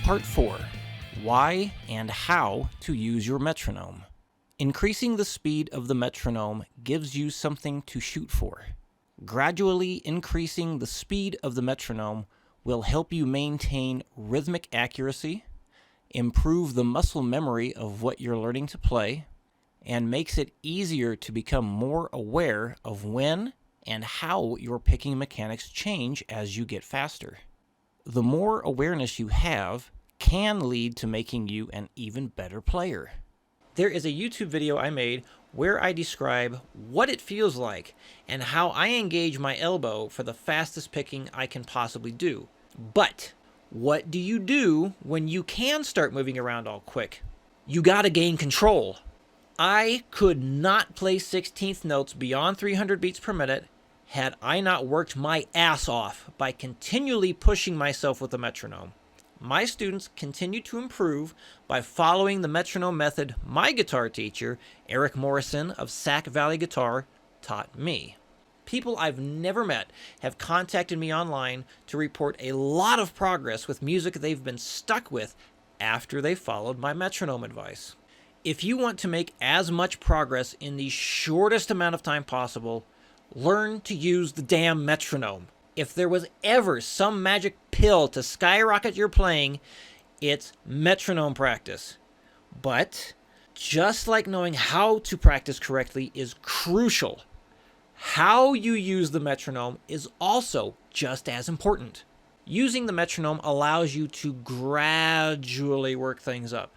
Part 4. Why and how to use your metronome. Increasing the speed of the metronome gives you something to shoot for. Gradually increasing the speed of the metronome will help you maintain rhythmic accuracy, improve the muscle memory of what you're learning to play, and makes it easier to become more aware of when and how your picking mechanics change as you get faster. The more awareness you have can lead to making you an even better player. There is a YouTube video I made where I describe what it feels like and how I engage my elbow for the fastest picking I can possibly do. But what do you do when you can start moving around all quick? You gotta gain control. I could not play 16th notes beyond 300 beats per minute had I not worked my ass off by continually pushing myself with the metronome. My students continue to improve by following the metronome method my guitar teacher, Eric Morrison of Sac Valley Guitar, taught me. People I've never met have contacted me online to report a lot of progress with music they've been stuck with after they followed my metronome advice. If you want to make as much progress in the shortest amount of time possible, learn to use the damn metronome. If there was ever some magic pill to skyrocket your playing, it's metronome practice. But just like knowing how to practice correctly is crucial, how you use the metronome is also just as important. Using the metronome allows you to gradually work things up.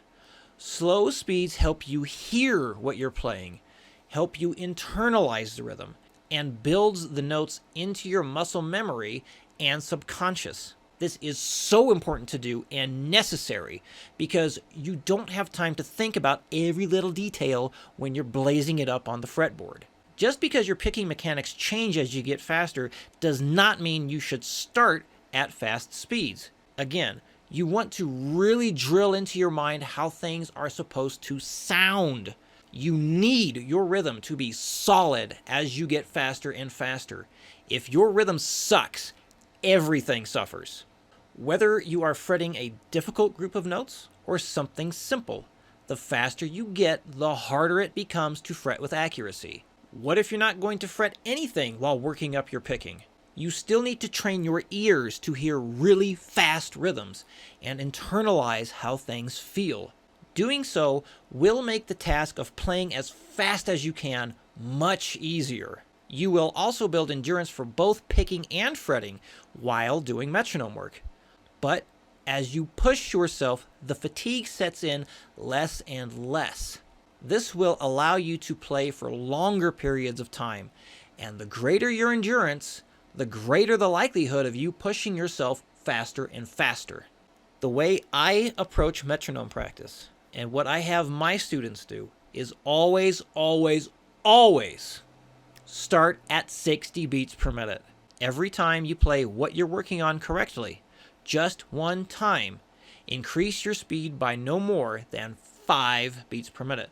Slow speeds help you hear what you're playing, help you internalize the rhythm, and builds the notes into your muscle memory and subconscious. This is so important to do and necessary because you don't have time to think about every little detail when you're blazing it up on the fretboard. Just because your picking mechanics change as you get faster does not mean you should start at fast speeds. Again, you want to really drill into your mind how things are supposed to sound. You need your rhythm to be solid as you get faster and faster. If your rhythm sucks, everything suffers. Whether you are fretting a difficult group of notes or something simple, the faster you get, the harder it becomes to fret with accuracy. What if you're not going to fret anything while working up your picking? You still need to train your ears to hear really fast rhythms and internalize how things feel. Doing so will make the task of playing as fast as you can much easier. You will also build endurance for both picking and fretting while doing metronome work. But as you push yourself, the fatigue sets in less and less. This will allow you to play for longer periods of time, and the greater your endurance, the greater the likelihood of you pushing yourself faster and faster. The way I approach metronome practice and what I have my students do is always start at 60 beats per minute. Every time you play what you're working on correctly, just one time, increase your speed by no more than 5 beats per minute.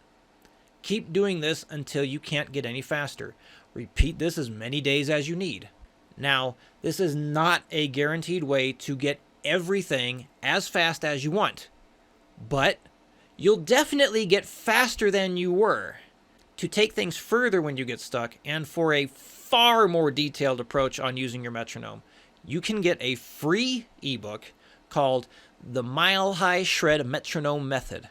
Keep doing this until you can't get any faster. Repeat this as many days as you need. Now, this is not a guaranteed way to get everything as fast as you want, but you'll definitely get faster than you were. To take things further when you get stuck, and for a far more detailed approach on using your metronome, you can get a free ebook called The Mile High Shred Metronome Method.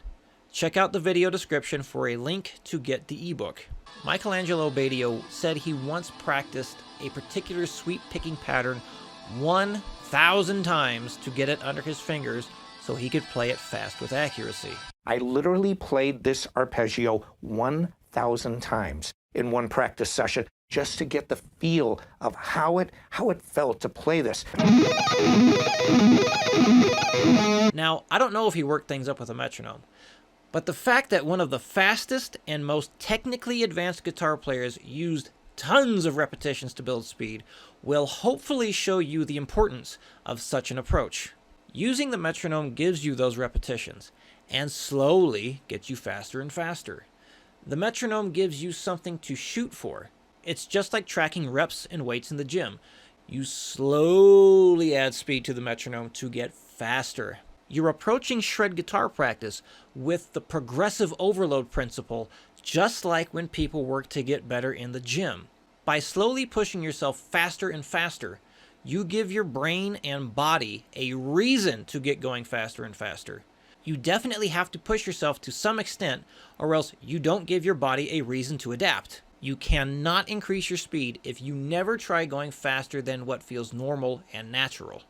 Check out the video description for a link to get the ebook. Michelangelo Badio said he once practiced a particular sweep picking pattern 1,000 times to get it under his fingers so he could play it fast with accuracy. I literally played this arpeggio 1,000 times in one practice session just to get the feel of how it felt to play this. Now, I don't know if he worked things up with a metronome, but the fact that one of the fastest and most technically advanced guitar players used tons of repetitions to build speed will hopefully show you the importance of such an approach. Using the metronome gives you those repetitions and slowly gets you faster and faster. The metronome gives you something to shoot for. It's just like tracking reps and weights in the gym. You slowly add speed to the metronome to get faster. You're approaching shred guitar practice with the progressive overload principle, just like when people work to get better in the gym. By slowly pushing yourself faster and faster, you give your brain and body a reason to get going faster and faster. You definitely have to push yourself to some extent, or else you don't give your body a reason to adapt. You cannot increase your speed if you never try going faster than what feels normal and natural.